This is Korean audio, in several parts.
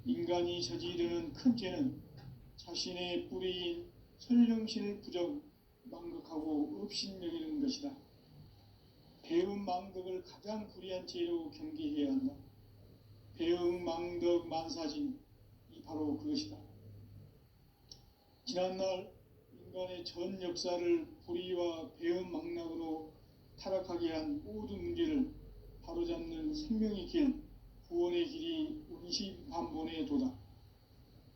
인간이 저지르는 큰 죄는 자신의 뿌리인 선령신을 망각하고 업신여기는 것이다. 배은망덕을 가장 불의한 죄로 경계해야 한다. 배은망덕 만사진이 바로 그것이다. 지난날 인간의 전 역사를 불의와 배은망락으로 타락하게 한 모든 문제를 바로잡는 생명의 길, 구원의 길이 운시반본의 도다.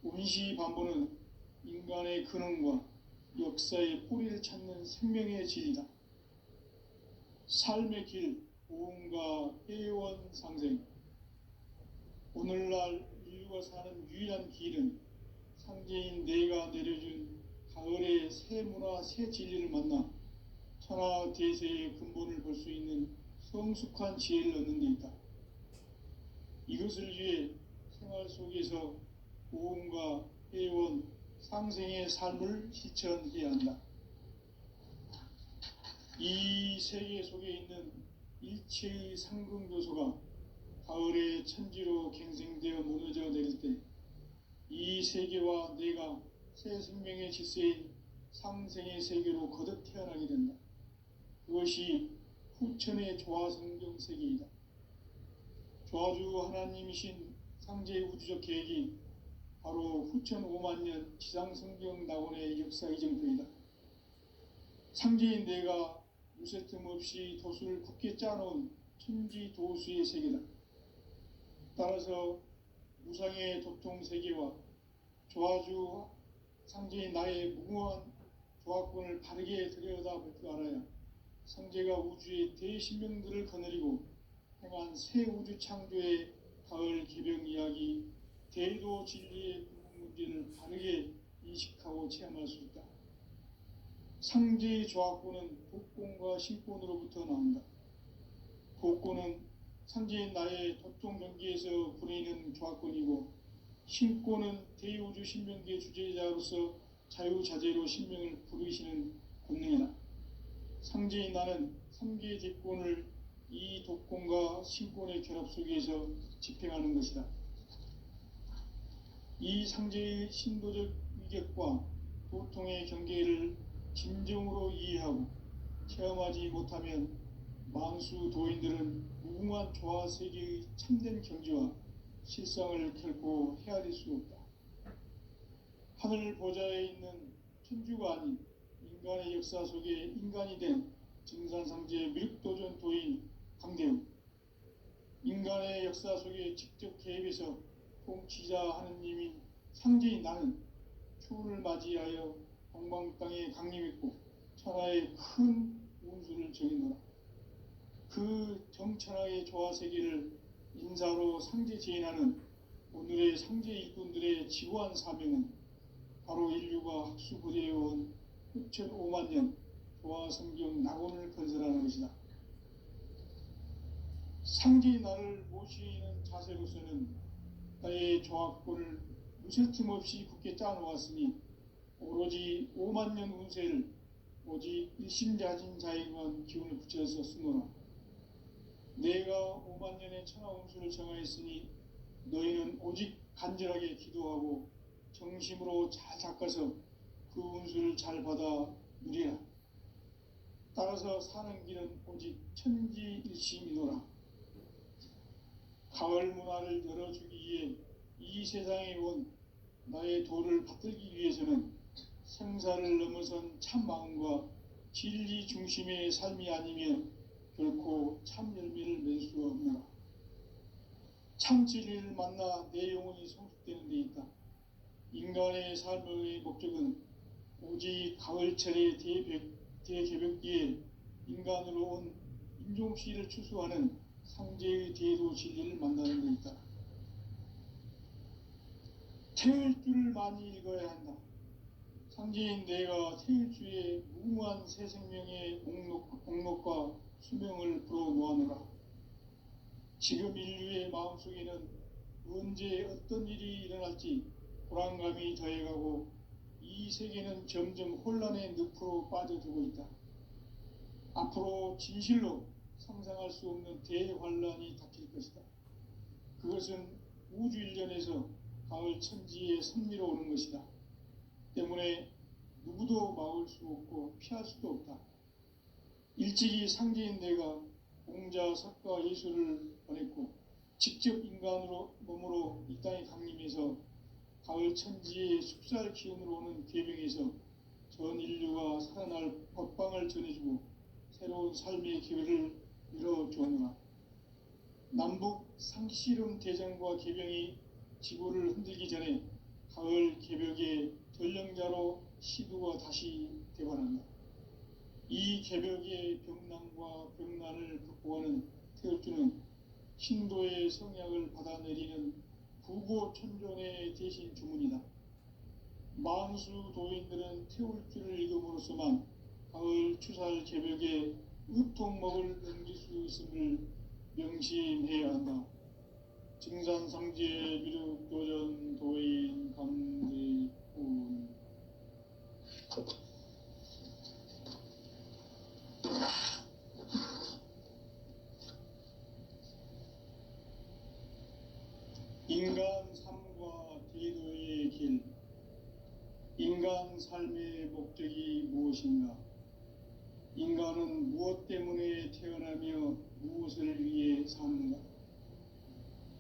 운시반본은 인간의 근원과 역사의 뿌리를 찾는 생명의 진리다. 삶의 길, 보응과 애원상생. 오늘날 인류가 사는 유일한 길은 상제인 내가 내려준 가을의 새 문화, 새 진리를 만나 천하대세의 근본을 볼 수 있는 성숙한 지혜를 얻는 데 있다. 이것을 위해 생활 속에서 보응과 애원, 상생의 삶을 실천해야 한다. 이 세계 속에 있는 일체의 상승교소가 가을의 천지로 갱생되어 무너져 내릴 때 이 세계와 내가 새 생명의 질서인 상생의 세계로 거듭 태어나게 된다. 그것이 후천의 조화성경 세계이다. 조화주 하나님이신 상제의 우주적 계획이 바로 후천 5만년 지상성경 낙원의 역사 이정표이다. 상제인 내가 무쇠틈 없이 도수를 굳게 짜놓은 천지도수의 세계다. 따라서 무상의 도통세계와 조화주 상제인 나의 무궁한 조화권을 바르게 들여다볼 줄 알아야 상제가 우주의 대신명들을 거느리고 행한 새 우주 창조의 가을 개병 이야기, 대도 진리의 문제를 바르게 인식하고 체험할 수 있다. 상제의 조화권은 복권과 신권으로부터 나온다. 복권은 상제인 나의 도통 경기에서 부리는 조화권이고, 신권은 대우주 신명기의 주제자로서 자유자재로 신명을 부르시는 권능이다. 상제인 나는 3개의 대권을 이 독권과 신권의 결합 속에서 집행하는 것이다. 이 상제의 신도적 위격과 도통의 경계를 진정으로 이해하고 체험하지 못하면 만수 도인들은 무궁한 조화세계의 참된 경지와 실상을 결코 헤아릴 수 없다. 하늘 보좌에 있는 천주가 아닌 인간의 역사 속에 인간이 된 증산상제 밀도전 도인 강대웅, 인간의 역사 속에 직접 개입해서 통치자 하느님인 상제인 나는 추운을 맞이하여 동방 땅에 강림했고 천하의 큰 운수를 정해놓아 그 정천하의 조화세계를 인사로 상제 제인하는 오늘의 상제 일꾼들의 지구한 사명은 바로 인류가 학수부대해온 6,500년 조화성경 낙원을 건설하는 것이다. 상제인 나를 모시는 자세로서는 나의 조화권을 무쇠틈 없이 굳게 짜놓았으니 오로지 5만년 운세를 오직 일심자진 자에게만 기운을 붙여서 쓰노라. 내가 5만년의 천하 운수를 정하였으니 너희는 오직 간절하게 기도하고 정심으로 잘 닦아서 그 운수를 잘 받아 누리라. 따라서 사는 길은 오직 천지일심이노라. 가을 문화를 열어주기 위해 이 세상에 온 나의 도를 받들기 위해서는 생사를 넘어선 참 마음과 진리 중심의 삶이 아니면 결코 참 열매를 맺을 수 없노라. 참 진리를 만나 내 영혼이 성숙되는 데 있다. 인간의 삶의 목적은 오직 가을철의 대개벽기에 인간으로 온 인종씨를 추수하는 상제의 대도 진리를 만나는 데 있다. 태일주를 많이 읽어야 한다. 상제인 내가 태일주의 무궁한 새 생명의 목록과 수명을 불어놓아노라. 지금 인류의 마음속에는 언제 어떤 일이 일어날지 불안감이 더해가고 이 세계는 점점 혼란의 늪으로 빠져들고 있다. 앞으로 진실로 상상할 수 없는 대환란이 닥칠 것이다. 그것은 우주 일전에서 가을 천지의 선미로 오는 것이다. 때문에 누구도 막을 수 없고 피할 수도 없다. 일찍이 상제인 내가 공자, 석가, 예수를 보냈고 직접 인간으로 몸으로 이 땅에 강림해서 가을 천지의 숲살 기운으로 오는 계명에서 전 인류가 살아날 법방을 전해주고 새로운 삶의 기회를 열어주었노라. 남북 상씨름 대전과 계병이 지구를 흔들기 전에 가을 개벽의 전령자로 시두가 다시 되관한다. 이 개벽의 병난과 병난을 극복하는 태울주는 신도의 성약을 받아내리는 부고천존의 대신 주문이다. 만수 도인들은 태울주를 읽음으로써만 가을 추살 개벽의 의통목을 넘길 수 있음을 명심해야 한다. 증산상제 미륵도전 도인 강대훈. 인간 삶과 대도의 길. 인간 삶의 목적이 무엇인가? 인간은 무엇 때문에 태어나며 무엇을 위해 사는가?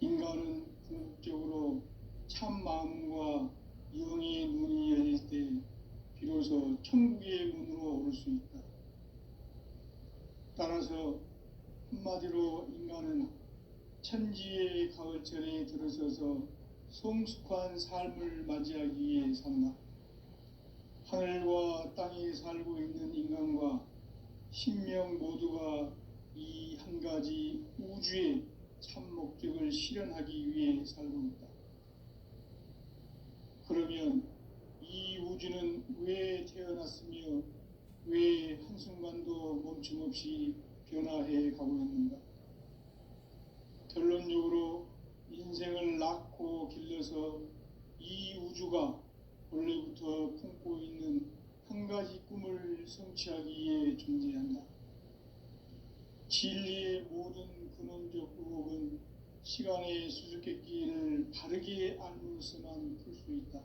인간은 궁극적으로 참 마음과 영의 눈이 열릴 때 비로소 천국의 문으로 오를 수 있다. 따라서 한마디로 인간은 천지의 가을철에 들어서서 성숙한 삶을 맞이하기 위해 산다. 하늘과 땅에 살고 있는 인간과 신명 모두가 이 한 가지 우주의 참 목적을 실현하기 위해 살고 있다. 그러면 이 우주는 왜 태어났으며 왜 한순간도 멈춤없이 변화해 가고 있는가? 결론적으로 인생을 낳고 길러서 이 우주가 원래부터 품고 있는 한 가지 꿈을 성취하기 위해 존재한다. 진리의 모든 근원적 의혹은 시간의 수수께끼를 바르게 알므로서만 풀 수 있다.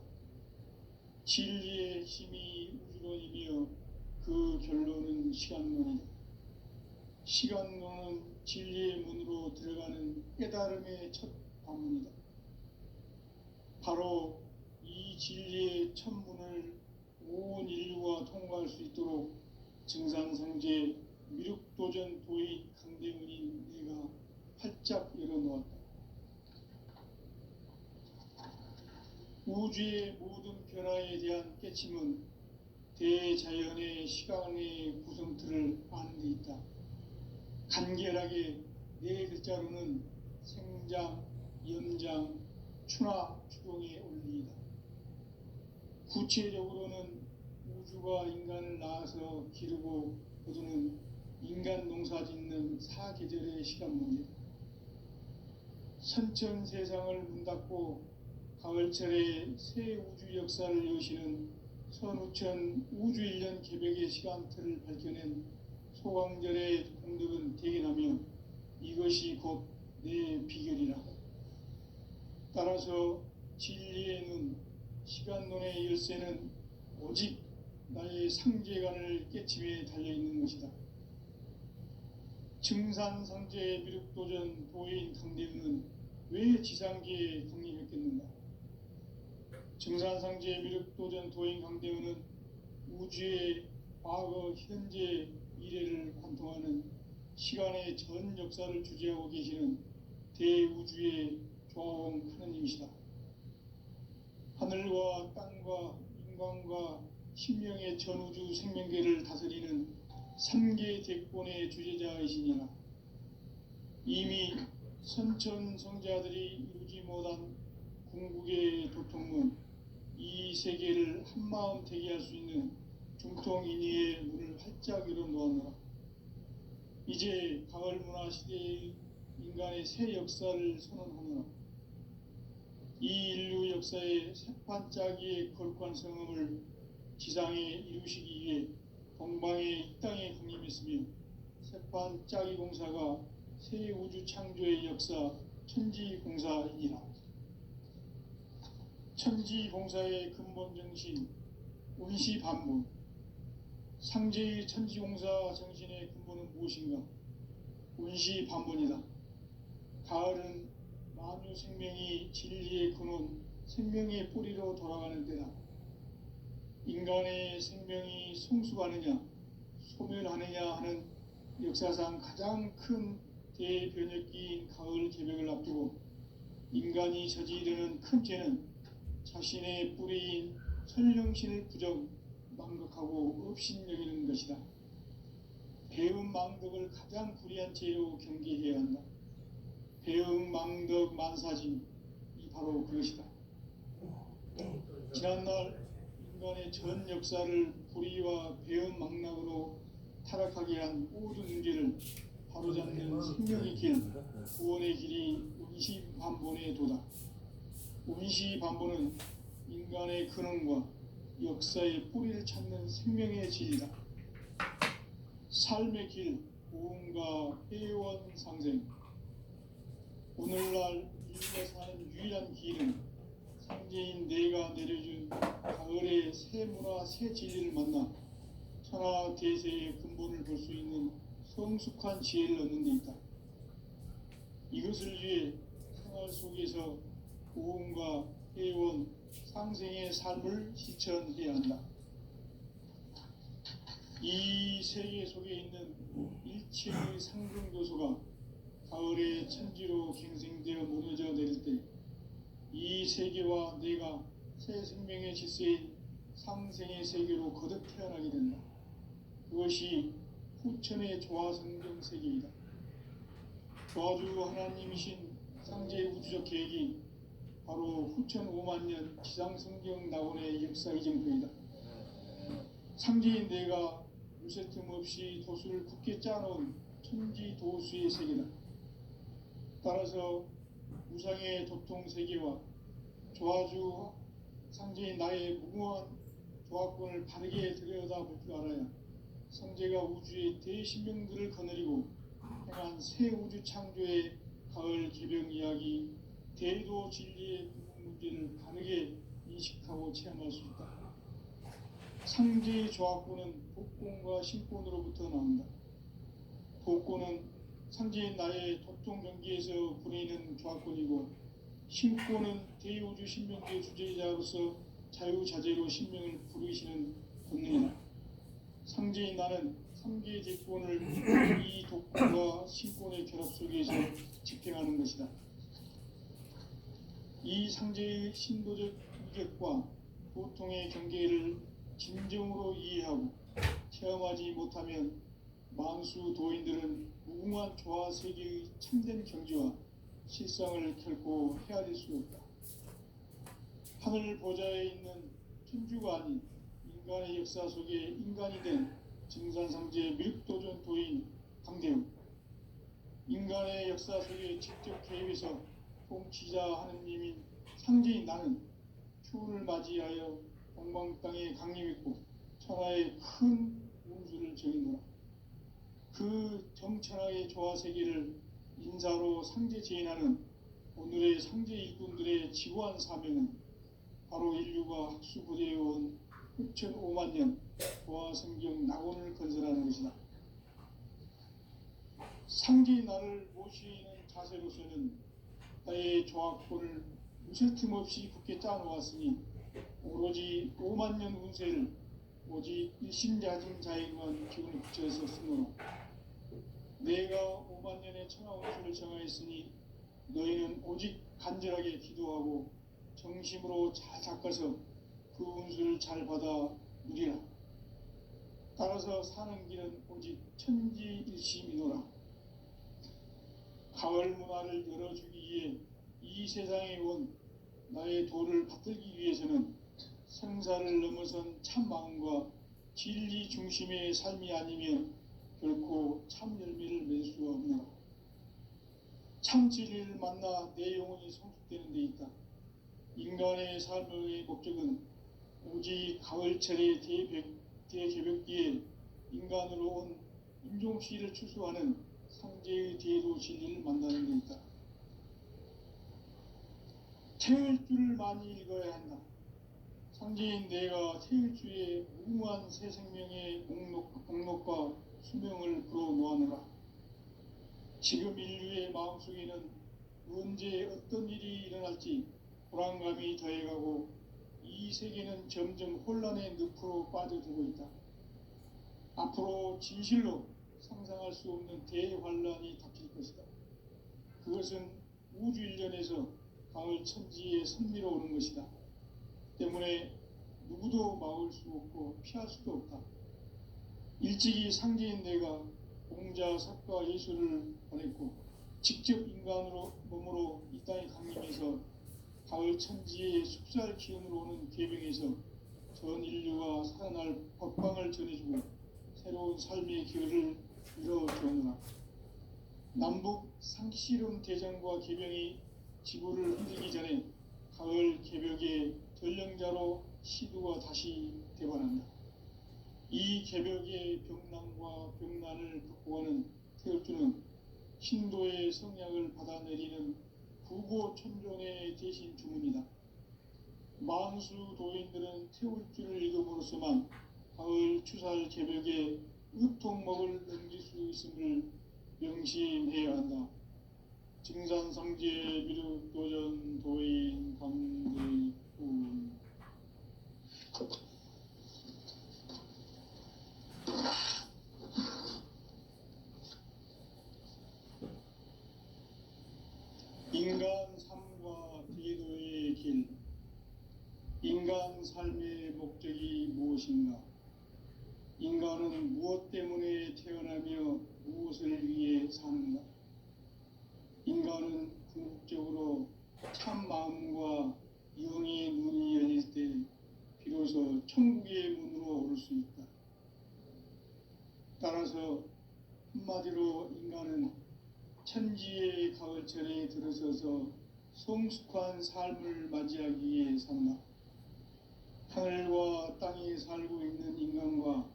진리의 핵심이 우주론이며 그 결론은 시간론이다. 시간론은 진리의 문으로 들어가는 깨달음의 첫 방문이다. 바로 이 진리의 첫 문을 온 인류가 통과할 수 있도록 증산상제 미륵도전 도인 강대훈인 내가 활짝 열어놓았다. 우주의 모든 변화에 대한 깨침은 대자연의 시간의 구성틀을 아는 데 있다. 간결하게 네 글자로는 생장, 연장, 추나 추동의 원리이다. 구체적으로는 우주가 인간을 낳아서 기르고 거두는 인간 농사 짓는 사계절의 시간문이다. 선천 세상을 문 닫고 가을철에 새 우주 역사를 여시는 선우천 우주 1년 개벽의 시간틀을 밝혀낸 소강절의 공덕은 대견하며 이것이 곧 내 비결이라. 따라서 진리의 눈, 시간론의 열쇠는 오직 나의 상제관을 깨침에 달려있는 것이다. 증산상제 미륵도전 도인 강대훈은 왜 지상계에 강림했겠는가? 증산상제 미륵도전 도인 강대훈은 우주의 과거, 현재, 미래를 관통하는 시간의 전 역사를 주재하고 계시는 대우주의 조화원 하느님이시다. 하늘과 땅과 인간과 신명의 전우주 생명계를 다스리는 3계 대권의 주제자이시니라. 이미 선천성자들이 이루지 못한 궁극의 도통문, 이 세계를 한마음 되게 할 수 있는 중통인의의 문을 활짝 열어놓았노라. 이제 가을 문화 시대의 인간의 새 역사를 선언하노라. 이 인류 역사의 새판짜기의 거룩한 성음을 지상에 이루시기 위해 동방의 이 땅에 강림했으며 새판짜기 공사가 새 우주 창조의 역사 천지공사이니라. 천지봉사의 근본 정신, 운시반복. 상제의 천지공사 정신의 근본은 무엇인가? 운시반복이다. 가을은 만유 생명이 진리의 근원, 생명의 뿌리로 돌아가는 때다. 인간의 생명이 성숙하느냐, 소멸하느냐 하는 역사상 가장 큰 대변혁기인 가을 개벽을 앞두고 인간이 저지르는 큰 죄는 자신의 뿌리인 천령신을 부정, 망각하고 업신여기는 것이다. 배음 망덕을 가장 불의한 죄로 경계해야 한다. 배음 망덕 만사진, 이 바로 그것이다. 지난날 인간의 전 역사를 불의와 배음 망락으로 타락하게 한 모든 문제를 바로잡는 생명의 길, 구원의 길이 운시반본의 도다. 운시반본은 인간의 근원과 역사의 뿌리를 찾는 생명의 진리다. 삶의 길, 고음과 회원 상생. 오늘날 인류가 사는 유일한 길은 상제인 내가 내려준 가을의 새 문화, 새 진리를 만나 천하 대세의 근본을 볼 수 있는 성숙한 지혜를 얻는 데 있다. 이것을 위해 생활 속에서 고음과 회원, 상생의 삶을 실천해야 한다. 이 세계 속에 있는 일체의 상승도소가 가을의 천지로 갱생되어 무너져 내릴 때 이 세계와 내가 새 생명의 질서인 상생의 세계로 거듭 태어나게 된다. 그것이 후천의 조화성경 세계이다. 조화주 하나님이신 상제 우주적 계획이 바로 후천 5만년 지상성경 낙원의 역사 이정표이다. 상제인 내가 무쇠 틈 없이 도수를 굳게 짜놓은 천지도수의 세계다. 따라서 우상의 도통 세계와 조화주 상제인 나의 무궁한 조화권을 바르게 들여다볼 줄 알아야 상제가 우주의 대신명들을 거느리고 행한 새 우주 창조의 가을 개병 이야기, 대도 진리의 문제를 바르게 인식하고 체험할 수 있다. 상제의 조화권은 복권과 신권으로부터 나온다. 복권은 상제인 나의 도통 경기에서 부리는 조화권이고, 신권은 대우주 신명계 주제자로서 자유자재로 신명을 부르시는 권능이다. 상제인 나는 3개의 제권을 이 독권과 신권의 결합 속에서 집행하는 것이다. 이 상제의 신도적 위격과 보통의 경계를 진정으로 이해하고 체험하지 못하면 만수 도인들은 무궁한 조화 세계의 참된 경지와 실상을 결코 헤아릴 수 없다. 하늘 보좌에 있는 천주가 아닌 인간의 역사 속에 인간이 된 증산상제 밀도전 도인 강대우, 인간의 역사 속에 직접 개입해서 통치자 하느님인 상제인 나는 추운을 맞이하여 동방 땅에 강림했고 천하의 큰 운수를 정의노라. 그 정천하의 조화 세계를 인사로 상제 제인하는 오늘의 상제 일꾼들의 지구한 사명은 바로 인류가 학수부대해온 후천 5만년 조화성경 낙원을 건설하는 것이다. 상제인 나를 모시는 자세로서는 나의 조화권을 무쇠 틈 없이 굳게 짜놓았으니 오로지 5만년 운세를 오직 일심자진 자에게만 기운을 붙여서 쓰노라. 내가 5만년의 천하 운수를 정하였으니 너희는 오직 간절하게 기도하고 정심으로 잘 닦아서 그 운수를 잘 받아 누리라. 따라서 사는 길은 오직 천지일심이노라. 가을 문화를 열어주기 위해 이 세상에 온 나의 도를 받들기 위해서는 생사를 넘어선 참 마음과 진리 중심의 삶이 아니면 결코 참 열매를 맺을 수가 없노라. 참 진리를 만나 내 영혼이 성숙되는 데 있다. 인간의 삶의 목적은 오직 가을철의 대개벽기에 인간으로 온 인종시를 추수하는 상제의 대도 진리를 만나는 데 있다. 태일주를 많이 읽어야 한다. 상제인 내가 태일주의 무궁한 새 생명의 목록과 수명을 불어놓아노라. 지금 인류의 마음속에는 언제 어떤 일이 일어날지 불안감이 더해가고 이 세계는 점점 혼란의 늪으로 빠져들고 있다. 앞으로 진실로 상상할 수 없는 대환란이 닥칠 것이다. 그것은 우주 일련에서 가을 천지에 선미로 오는 것이다. 때문에 누구도 막을 수 없고 피할 수도 없다. 일찍이 상제인 내가 공자, 석가, 예수를 보냈고 직접 인간으로 몸으로 이 땅에 강림해서 가을 천지의 숲살 기운으로 오는 계명에서 전 인류가 살아날 법방을 전해주고 새로운 삶의 기회를 이뤄주었노라. 남북 상씨름 대전과 계명이 지구를 흔들기 전에 가을 개벽의 전령자로 시두가 다시 되관한다. 이 개벽의 병난과 병난을 극복하는 태울주는 신도의 성약을 받아내리는 구고천종의 대신 주문이다. 만수 도인들은 태울주를 읽음으로써만 가을 추살 개벽의 으통목을 넘길 수 있음을 명심해야 한다. 증산상제 미륵도전 도인 강대군. 인간 삶과 기도의 길. 인간 삶의 목적이 무엇인가? 인간은 무엇 때문에 태어나며 무엇을 위해 사는가? 인간은 궁극적으로 참 마음과 영의 눈이 열릴 때 비로소 천국의 문으로 오를 수 있다. 따라서 한마디로 인간은 천지의 가을철에 들어서서 성숙한 삶을 맞이하기 위해 산다. 하늘과 땅에 살고 있는 인간과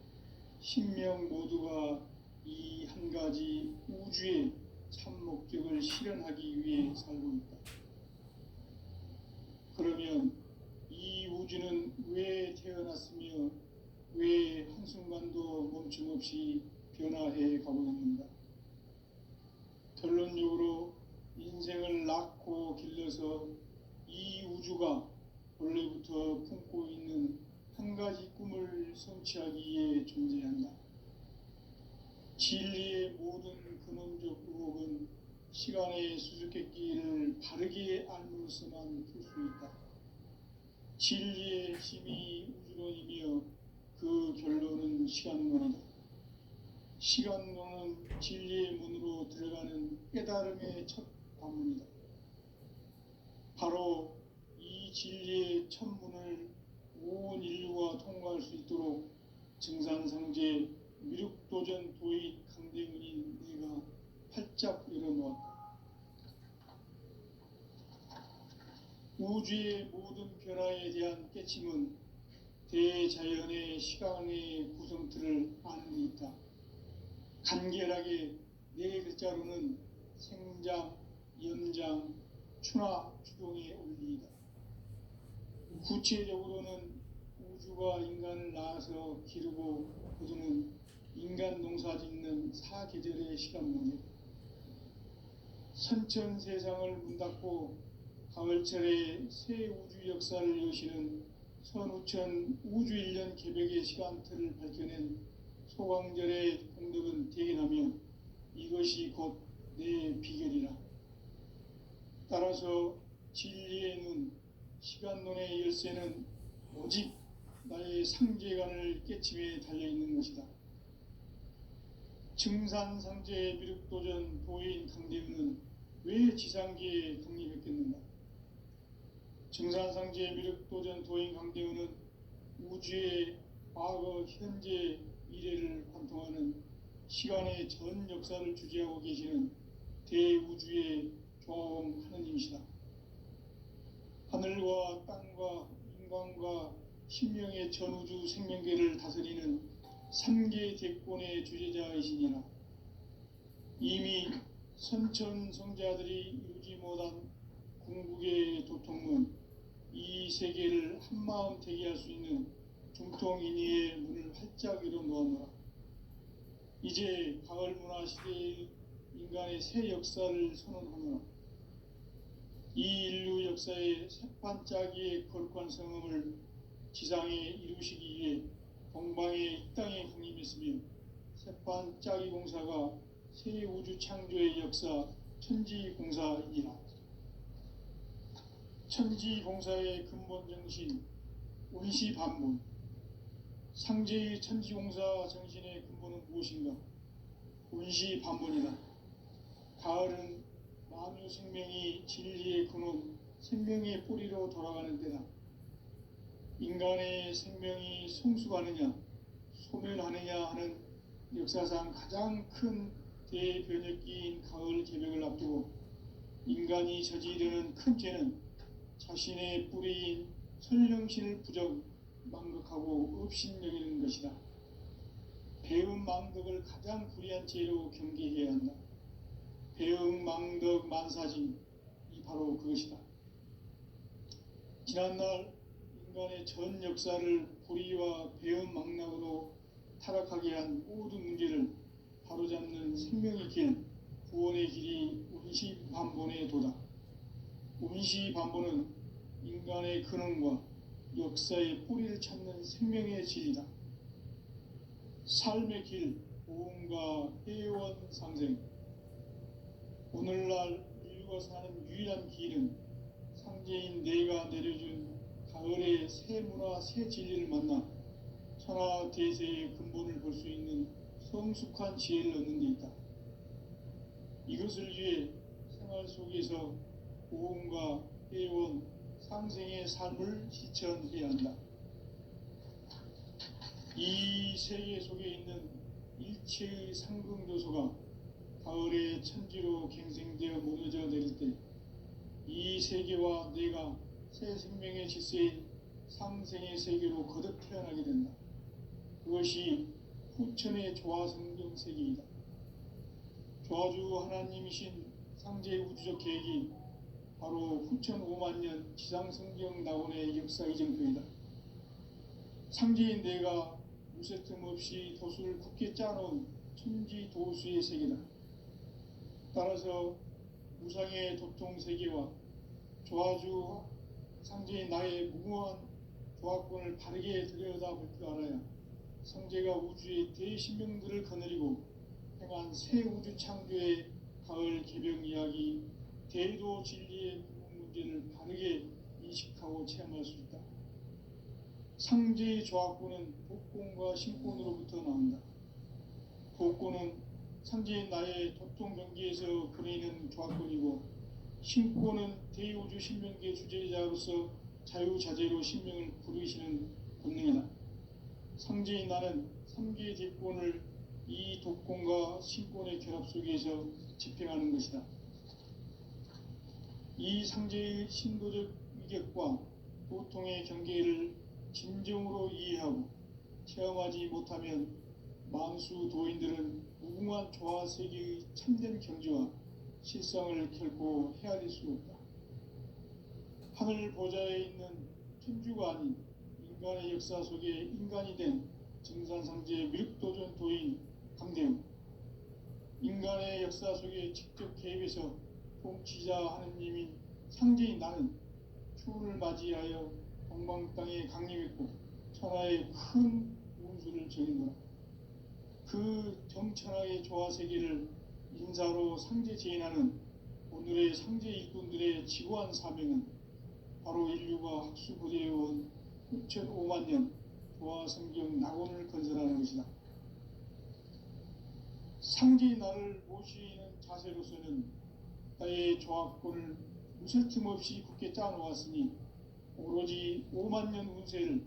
신명 모두가 이 한 가지 우주의 참 목적을 실현하기 위해 살고 있다. 그러면 이 우주는 왜 태어났으며 왜 한순간도 멈춤없이 변화해 가고 있는가? 결론적으로 인생을 낳고 길러서 이 우주가 원래부터 품고 있는 한 가지 꿈을 성취하기 위해 존재한다. 진리의 모든 근원적 의혹은 시간의 수수께끼를 바르게 알므로서만 풀 수 있다. 진리의 핵심이 우주론이며 그 결론은 시간론이다. 시간론은 진리의 문으로 들어가는 깨달음의 첫 관문이다. 바로 이 진리의 첫 문을 온 인류가 통과할 수 있도록 증산상제 미륵도전 도인 강대군인 내가 활짝 열어놓았다. 우주의 모든 변화에 대한 깨침은 대자연의 시간의 구성틀을 아는 데 있다. 간결하게 네 글자로는 생장, 연장, 추나 추동의 원리이다. 구체적으로는 우주가 인간을 낳아서 기르고 거두는 인간 농사 짓는 사계절의 시간문이다. 선천 세상을 문 닫고 가을철에 새 우주 역사를 여시는 선우천 우주 1년 개벽의 시간틀을 밝혀낸 소광절의 공덕은 대견하며 이것이 곧 내 비결이라. 따라서 진리의 눈, 시간론의 열쇠는 오직 나의 상제관을 깨침에 달려있는 것이다. 증산상제 미륵도전 도인 강대훈은 왜 지상계에 독립했겠는가? 증산상제 미륵도전 도인 강대훈은 우주의 과거, 현재, 미래를 관통하는 시간의 전 역사를 주재하고 계시는 대우주의 조화원 하느님이시다. 하늘과 땅과 인간과 신명의 전우주 생명계를 다스리는 3개 대권의 주재자이시니라. 이미 선천성자들이 이루지 못한 궁극의 도통문, 이 세계를 한마음 되게 할 수 있는 중통인의의 문을 활짝 열어 놓아노라. 이제 가을 문화 시대의 인간의 새 역사를 선언하노라. 이 인류 역사의 새판짜기의 거룩한 성음을 지상에 이루시기 위해 동방의 이 땅에 강림했으며 새판짜기 공사가 새 우주 창조의 역사 천지공사이니라. 천지공사의 근본 정신 운시반문. 상제의 천지공사 정신의 근본은 무엇인가? 운시반문이다. 가을은 만유 생명이 진리의 근원, 생명의 뿌리로 돌아가는 때다. 인간의 생명이 성숙하느냐, 소멸하느냐 하는 역사상 가장 큰 대변혁기인 가을 개벽을 앞두고 인간이 저지르는 큰 죄는 자신의 뿌리인 설령신을 부정, 망극하고 업신여기는 것이다. 배음 망덕을 가장 불의한 죄로 경계해야 한다. 배음 망덕 만사징이 바로 그것이다. 지난날 인간의 전 역사를 불의와 배음 망락으로 타락하게 한 모든 문제를 바로잡는 생명의 길, 구원의 길이 운시반본의 도다. 운시반본은 인간의 근원과 역사의 뿌리를 찾는 생명의 진리다. 삶의 길, 보험과 회원 상생. 오늘날 인류가 사는 유일한 길은 상제인 내가 내려준 가을의 새 문화, 새 진리를 만나 천하 대세의 근본을 볼 수 있는 성숙한 지혜를 얻는 데 있다. 이것을 위해 생활 속에서 보험과 회원, 상생의 삶을 실천해야 한다. 이 세계 속에 있는 일체의 상승조소가 가을의 천지로 갱생되어 무너져 내릴 때 이 세계와 내가 새 생명의 질서인 상생의 세계로 거듭 태어나게 된다. 그것이 후천의 조화성경 세계이다. 조화주 하나님이신 상제의 우주적 계획이 바로 후천 5만 년 지상성경 낙원의 역사 이정표이다. 상제인 내가 무쇠 틈 없이 도수를 굳게 짜놓은 천지 도수의 세계다. 따라서 무상의 도통 세계와 조화주 상제인 나의 무모한 조화권을 바르게 들여다볼 줄 알아야 상제가 우주의 대신명들을 거느리고 행한 새 우주 창조의 가을 개벽 이야기, 대도 진리의 구분 문제를 바르게 인식하고 체험할 수 있다. 상제의 조화권은 복권과 신권으로부터 나온다. 복권은 상제인 나의 도통 경계에서 그리는 조화권이고, 신권은 대우주 신명계 주제자로서 자유자재로 신명을 부르시는 본능이다. 상제인 나는 3개의 대권을 이 독권과 신권의 결합 속에서 집행하는 것이다. 이 상제의 신도적 위격과 도통의 경계를 진정으로 이해하고 체험하지 못하면 만수 도인들은 무궁한 조화 세계의 참된 경지와 실상을 결코 헤아릴 수 없다. 하늘 보좌에 있는 천주가 아닌 인간의 역사 속에 인간이 된 정산상제 미륵도전 도인 강대웅, 인간의 역사 속에 직접 개입해서 통치자 하느님인 상제인 나는 추운을 맞이하여 동방 땅에 강림했고 천하의 큰 운수를 정인노라. 그 정천하의 조화 세계를 인사로 상제 제인하는 오늘의 상제 일꾼들의 지고한 사명은 바로 인류가 학수부대해온 6,5만 년 조화 성경 낙원을 건설하는 것이다. 상제의 나를 모시는 자세로서는 나의 조화권을 무술 틈 없이 굳게 짜놓았으니 오로지 5만 년 운세를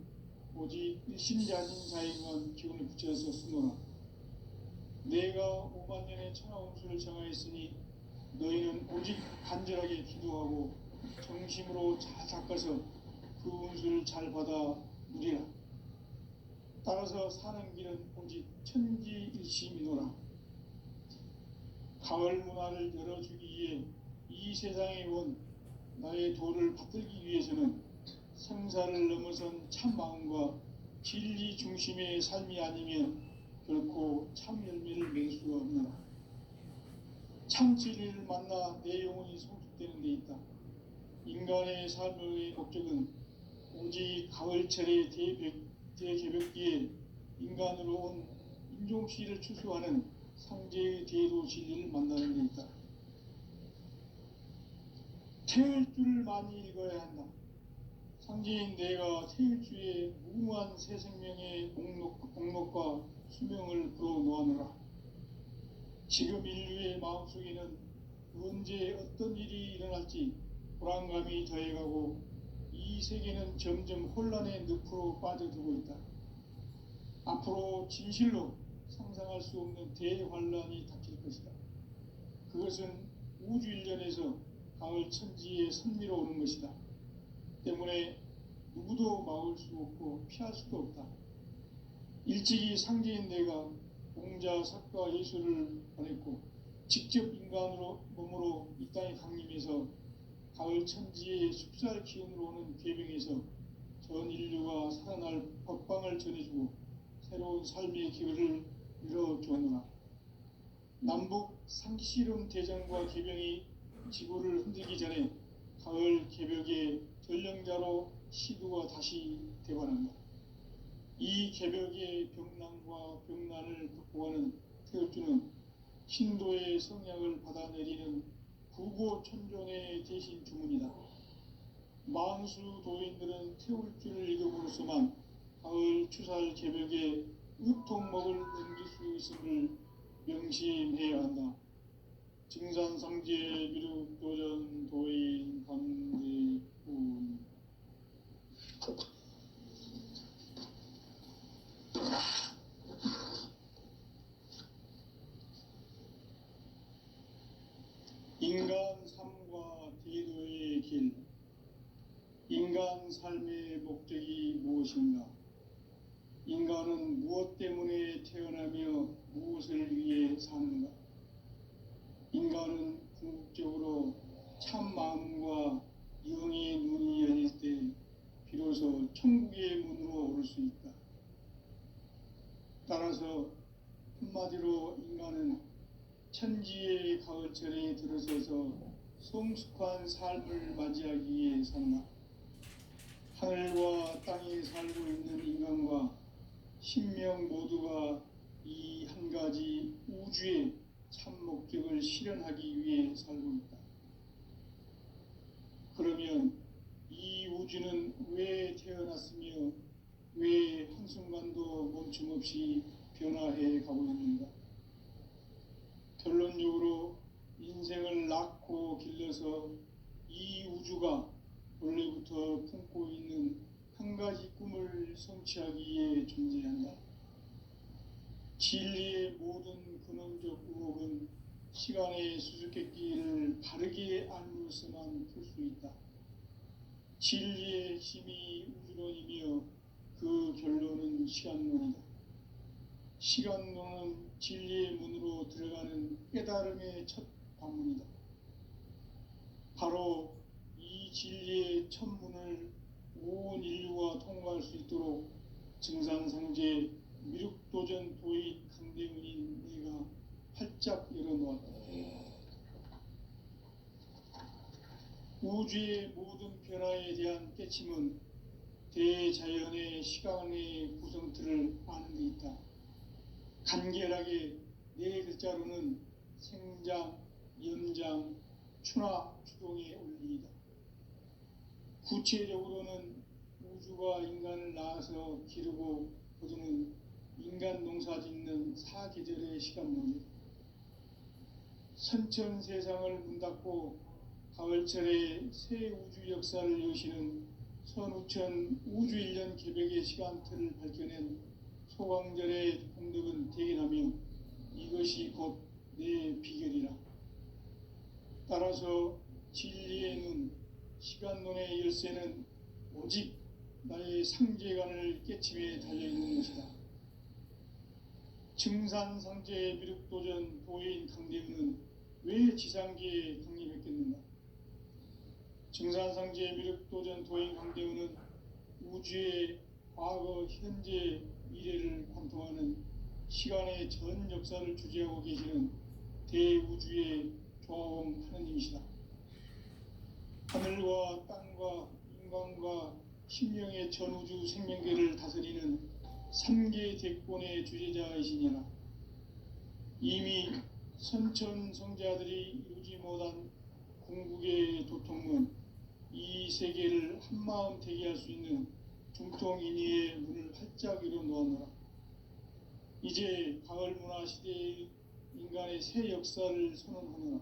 오직 일심자진 자에게만 기운을 붙여서 쓰노라. 내가 5만 년의 천하 운수를 정하였으니 너희는 오직 간절하게 기도하고 정심으로 잘 닦아서 그 운수를 잘 받아 누리라. 따라서 사는 길은 오직 천지일심이노라. 가을 문화를 열어주기 위해 이 세상에 온 나의 도를 받들기 위해서는 생사를 넘어선 참 마음과 진리 중심의 삶이 아니면 결코 참 열매를 맺을 수가 없노라. 참 진리를 만나 내 영혼이 성숙되는 데 있다. 인간의 삶의 목적은 오직 가을철의 대개벽기에 인간으로 온 인종시를 추수하는 상제의 대도 진리를 만나는 데 있다. 태을 줄을 많이 읽어야 한다. 상제인 내가 태을 주에 무궁한 새 생명의 공록과 수명을 불어놓아노라. 지금 인류의 마음속에는 언제 어떤 일이 일어날지 불안감이 더해가고 이 세계는 점점 혼란의 늪으로 빠져들고 있다. 앞으로 진실로 상상할 수 없는 대환란이 닥칠 것이다. 그것은 우주 일련에서 가을 천지의 선미로 오는 것이다. 때문에 누구도 막을 수 없고 피할 수도 없다. 일찍이 상제인 내가 공자, 석가, 예수를 보냈고 직접 인간으로 몸으로 이 땅에 강림해서 가을 천지의 숲살 기운으로 오는 괴명에서 전 인류가 살아날 법방을 전해주고 새로운 삶의 기회를 열어주었노라. 남북 상씨름 대전과 개병이 지구를 흔들기 전에 가을 개벽의 전령자로 시두가 다시 되관한다. 이 개벽의 병난과 병난을 극복하는 태을주는 신도의 성약을 받아내리는 구고천존의 대신 주문이다. 만수 도인들은 태울주를 읽음으로써만 가을 추살 개벽에 의통목을 넘길 수 있음을 명심해야 한다. 증산상제 미륵도전 도인 강대훈. 인간 삶과 대도의 길. 인간 삶의 목적이 무엇인가? 인간은 무엇 때문에 태어나며 무엇을 위해 사는가? 인간은 궁극적으로 참 마음과 영의 눈이 열릴 때 비로소 천국의 문으로 오를 수 있다. 따라서 한마디로 인간은 천지의 가을철에 들어서서 성숙한 삶을 맞이하기 위해 산다. 하늘과 땅에 살고 있는 인간과 신명 모두가 이 한 가지 우주의 참 목적을 실현하기 위해 살고 있다. 그러면 이 우주는 왜 태어났으며 왜 한순간도 멈춤 없이 변화해 가고 있는가? 결론적으로 인생을 낳고 길러서 이 우주가 원래부터 품고 있는 한 가지 꿈을 성취하기 위해 존재한다. 진리의 모든 근원적 의혹은 시간의 수수께끼를 바르게 알므로서만 풀 수 있다. 진리의 핵심이 우주론이며 그 결론은 시간론이다. 시간론은 진리의 문으로 들어가는 깨달음의 첫 관문이다. 바로 이 진리의 첫 문을 온 인류가 통과할 수 있도록 증산상제 미륵도전 도의 강대훈인 내가 활짝 열어놓았다. 우주의 모든 변화에 대한 깨침은 대자연의 시간의 구성틀을 아는 데 있다. 간결하게 네 글자로는 생장, 연장, 추나, 추동의 원리이다. 구체적으로는 우주가 인간을 낳아서 기르고 거두는 인간 농사 짓는 사계절의 시간론이다. 선천 세상을 문 닫고 가을철에 새 우주 역사를 여시는 선우천 우주 1년 개벽의 시간틀을 밝혀낸 소강절의 공덕은 대견하며 이것이 곧 내 비결이라. 따라서 진리의 눈, 시간론의 열쇠는 오직 나의 상제관을 깨침에 달려있는 것이다. 증산상제 미륵도전 도인 강대훈은 왜 지상계에 강림했겠는가? 증산상제 미륵도전 도인 강대우는 우주의 과거, 현재, 미래를 관통하는 시간의 전 역사를 주재하고 계시는 대우주의 조화원 하느님이시다. 하늘과 땅과 인간과 신명의 전우주 생명계를 다스리는 삼계 대권의 주제자이시니라. 이미 선천성자들이 이루지 못한 궁극의 도통은 이 세계를 한마음 되게 할 수 있는 중통인의의 문을 활짝 열어 놓았노라. 이제 가을 문화 시대의 인간의 새 역사를 선언하노라.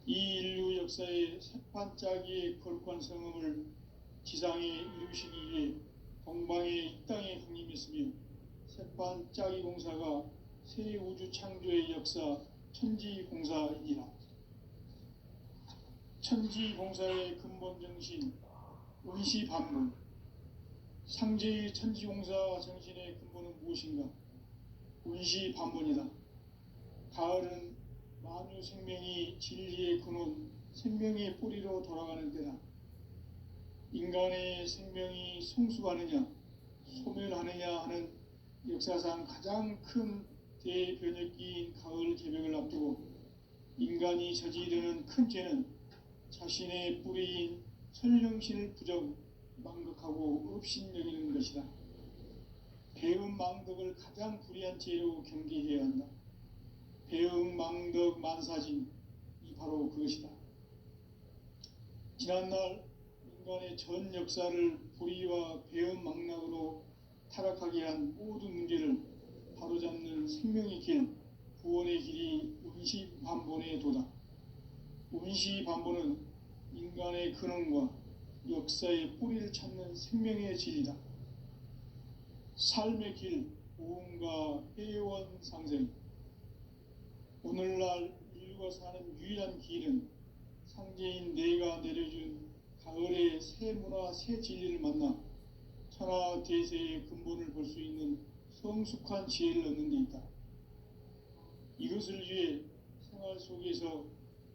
이 인류 역사의 새판짜기의 거룩한 성음을 지상에 이루시기 위해 동방의 이 땅에 강림했으며 새판짜기 공사가 새 우주 창조의 역사 천지공사이니라. 천지공사의 근본 정신 원시반문. 상제의 천지공사 정신의 근본은 무엇인가? 원시반문이다. 가을은 만유 생명이 진리의 근원, 생명의 뿌리로 돌아가는 때다. 인간의 생명이 성숙하느냐, 소멸하느냐 하는 역사상 가장 큰 대변혁기인 가을 개벽을 앞두고 인간이 저지르는 큰 죄는 자신의 뿌리인 천령신을 부정, 망극하고 업신여기는 것이다. 배은망덕을 가장 불의한 죄로 경계해야 한다. 배은망덕 만사진이 바로 그것이다. 지난날 인간의 전 역사를 불의와 배은망락으로 타락하게 한 모든 문제를 바로잡는 생명의 길, 구원의 길이 운시반본의 도다. 운시반본은 인간의 근원과 역사의 뿌리를 찾는 생명의 진리다. 삶의 길, 오음과 회원 상생. 오늘날 인류가 사는 유일한 길은 상제인 내가 내려준 가을의 새 문화, 새 진리를 만나 천하 대세의 근본을 볼 수 있는 성숙한 지혜를 얻는 데 있다. 이것을 위해 생활 속에서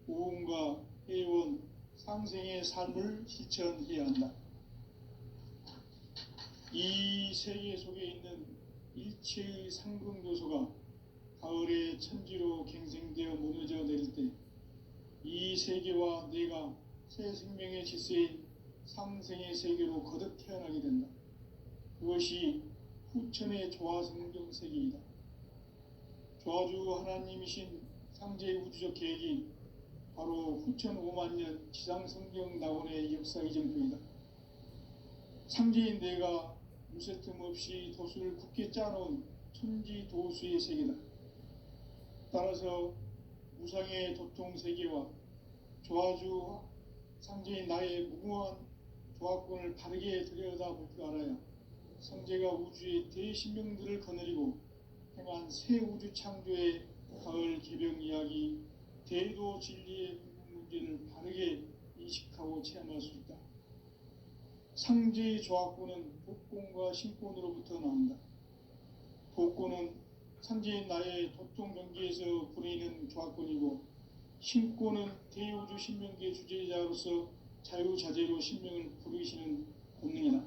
오음과 회원, 상생의 삶을 실천해야 한다. 이 세계 속에 있는 일체의 상승요소가 가을의 천지로 갱생되어 무너져 내릴 때 이 세계와 내가 새 생명의 질서인 상생의 세계로 거듭 태어나게 된다. 그것이 후천의 조화성경 세계이다. 조화주 하나님이신 상제의 우주적 계획이 바로 후천 5만년 지상성경 낙원의 역사 이정표이다. 상제인 내가 무쇠 틈 없이 도수를 굳게 짜놓은 천지도수의 세계다. 따라서 무상의 도통 세계와 조화주 상제인 나의 무궁한 조화권을 바르게 들여다볼 줄 알아야 상제가 우주의 대신명들을 거느리고 행한 새 우주 창조의 가을 개병 이야기, 대도 진리의 문제를 바르게 인식하고 체험할 수 있다. 상제의 조화권은 복권과 신권으로부터 나온다. 복권은 상제인 나의 도통 경계에서 부리는 조화권이고, 신권은 대우주 신명계 주제자로서 자유자재로 신명을 부르시는 본능이다.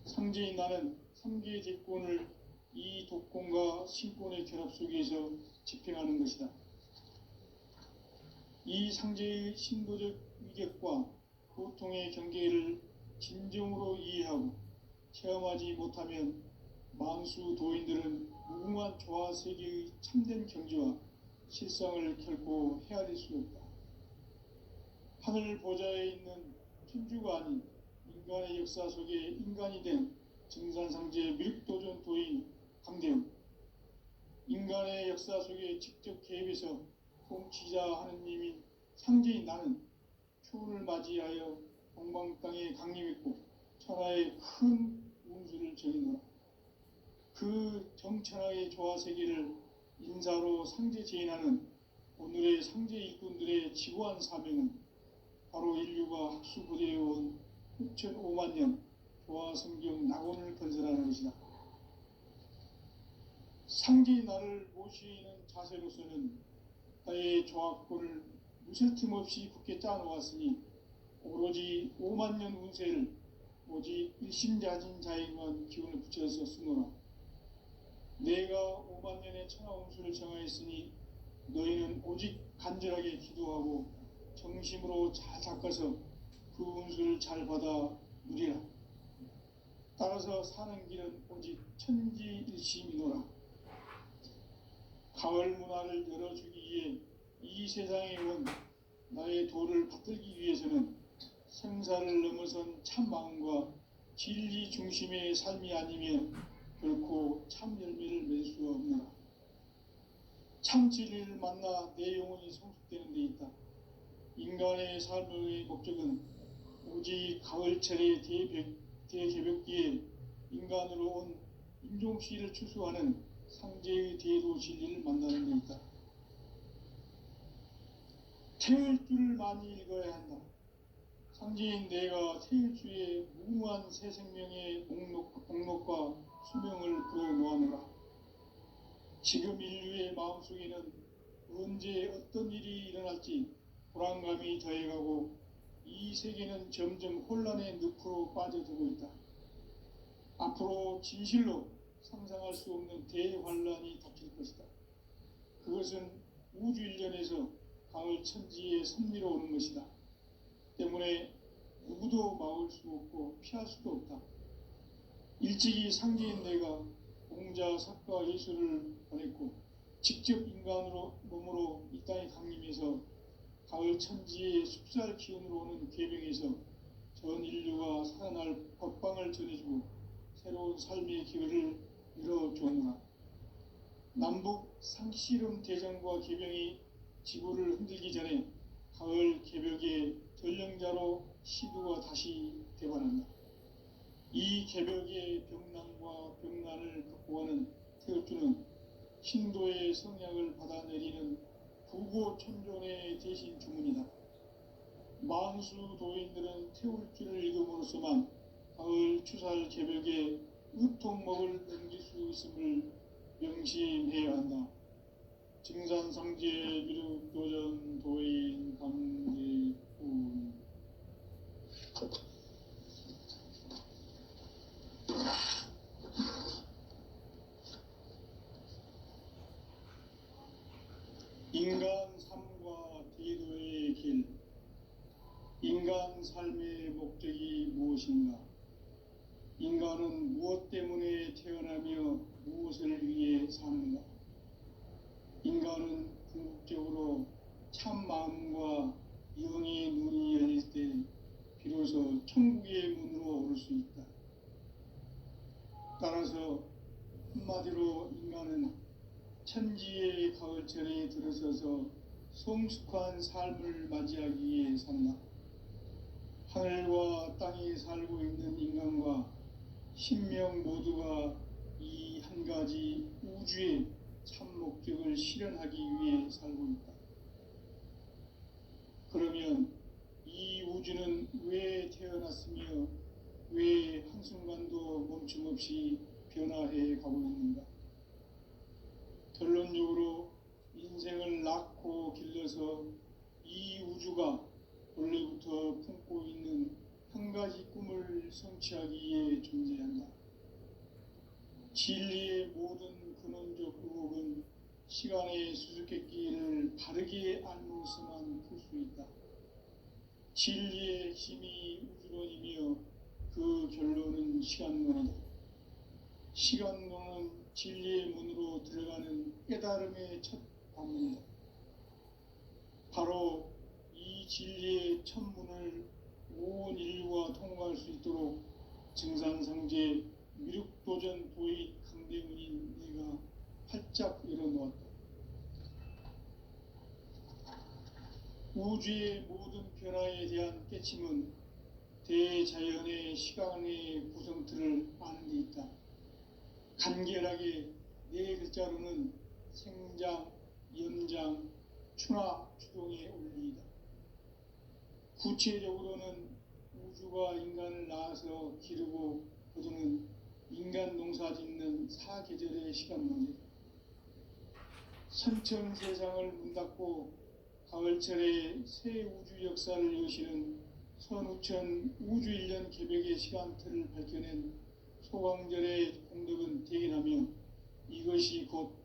상제인 나는 3개의 대권을 이 독권과 신권의 결합 속에서 집행하는 것이다. 이 상제의 신도적 위격과 고통의 경계를 진정으로 이해하고 체험하지 못하면 만수 도인들은 무궁한 조화세계의 참된 경지와 실상을 결코 헤아릴 수 없다. 하늘 보좌에 있는 천주가 아닌 인간의 역사 속에 인간이 된 증산상제 미륵도전 도인 강대우. 인간의 역사 속에 직접 개입해서 통치자 하느님인 상제인 나는 추운을 맞이하여 동방 땅에 강림했고 천하의 큰 운수를 전이노라. 그 정천하의 조화세계를 인사로 상제 제인하는 오늘의 상제 일꾼들의 지고한 사명은 바로 인류가 학수부대해온 후천 5만년 조화성경 낙원을 건설하는 것이다. 상제인 나를 모시는 자세로서는 나의 조화권을 무쇠 틈 없이 굳게 짜놓았으니 오로지 5만 년 운세를 오직 일심자진 자에게만 기운을 붙여서 쓰노라. 내가 5만 년의 천하 운수를 정하였으니 너희는 오직 간절하게 기도하고 정심으로 잘 닦아서 그 운수를 잘 받아 누리라. 따라서 사는 길은 오직 천지일심이노라. 가을 문화를 열어주기 위해 이 세상에 온 나의 도를 받들기 위해서는 생사를 넘어선 참 마음과 진리 중심의 삶이 아니면 결코 참 열매를 맺을 수 없노라. 참 진리를 만나 내 영혼이 성숙되는 데 있다. 인간의 삶의 목적은 오직 가을철의 대개벽기에 인간으로 온 인종씨를 추수하는 상제의 대도 진리를 만나는 데 있다. 태울 줄을 많이 읽어야 한다. 상제인 내가 태일주의 무궁한 새 생명의 목록과 수명을 풀어놓아노라. 지금 인류의 마음속에는 언제 어떤 일이 일어날지 불안감이 더해가고 이 세계는 점점 혼란의 늪으로 빠져들고 있다. 앞으로 진실로 상상할 수 없는 대환란이 닥칠 것이다. 그것은 우주 일련에서 가을 천지의 섭리로 오는 것이다. 때문에 누구도 막을 수 없고 피할 수도 없다. 일찍이 상제인 내가 공자, 석가, 예수를 보냈고 직접 인간으로 몸으로 이 땅에 강림해서 가을 천지의 숲살 기운으로 오는 계명에서 전 인류가 살아날 법방을 전해주고 새로운 삶의 기회를 열어주었노라. 남북 상씨름 대전과 계명이 지구를 흔들기 전에 가을 개벽의 전령자로 시두가 다시 되관한다. 이 개벽의 병난과 병난을 극복하는 태울주는 신도의 성약을 받아내리는 부고천존의 대신 주문이다. 만수 도인들은 태울주를 읽음으로써만 가을 추살 개벽의 으통목을 넘길 수 있음을 명심해야 한다. 증산상제 미륵도전 도인 강제훈. 인간 삶과 대도의 길. 인간 삶의 목적이 무엇인가? 인간은 무엇 때문에 태어나며 무엇을 위해 사는가? 인간은 궁극적으로 참 마음과 영의 눈이 열릴 때 비로소 천국의 문으로 오를 수 있다. 따라서 한마디로 인간은 천지의 가을철에 들어서서 성숙한 삶을 맞이하기 위해 산다. 하늘과 땅에 살고 있는 인간과 신명 모두가 이 한 가지 우주의 참 목적을 실현하기 위해 살고 있다. 그러면 이 우주는 왜 태어났으며 왜 한순간도 멈춤없이 변화해 가고 있는가? 결론적으로 인생을 낳고 길러서 이 우주가 원래부터 품고 있는 한 가지 꿈을 성취하기 위해 존재한다. 진리의 모든 근원적 의혹은 시간의 수수께끼를 바르게 알므로서만 풀 수 있다. 진리의 핵심이 우주론이며 그 결론은 시간론이다. 시간론은 진리의 문으로 들어가는 깨달음의 첫 방문이다. 바로 이 진리의 첫 문을 온 인류가 통과할 수 있도록 증산상제 미륵도전 도의 강대문인 내가 활짝 열어놓았다. 우주의 모든 변화에 대한 깨침은 대자연의 시간의 구성틀을 아는 데 있다. 간결하게 네 글자로는 생장, 연장, 추나, 추동의 원리이다. 구체적으로는 우주가 인간을 낳아서 기르고 거두는 인간 농사 짓는 사계절의 시간 문제다. 선천 세상을 문 닫고 가을철에 새 우주 역사를 여시는 선우천 우주일년 개벽의 시간틀을 밝혀낸 소강절의 공덕은 대견하며 이것이 곧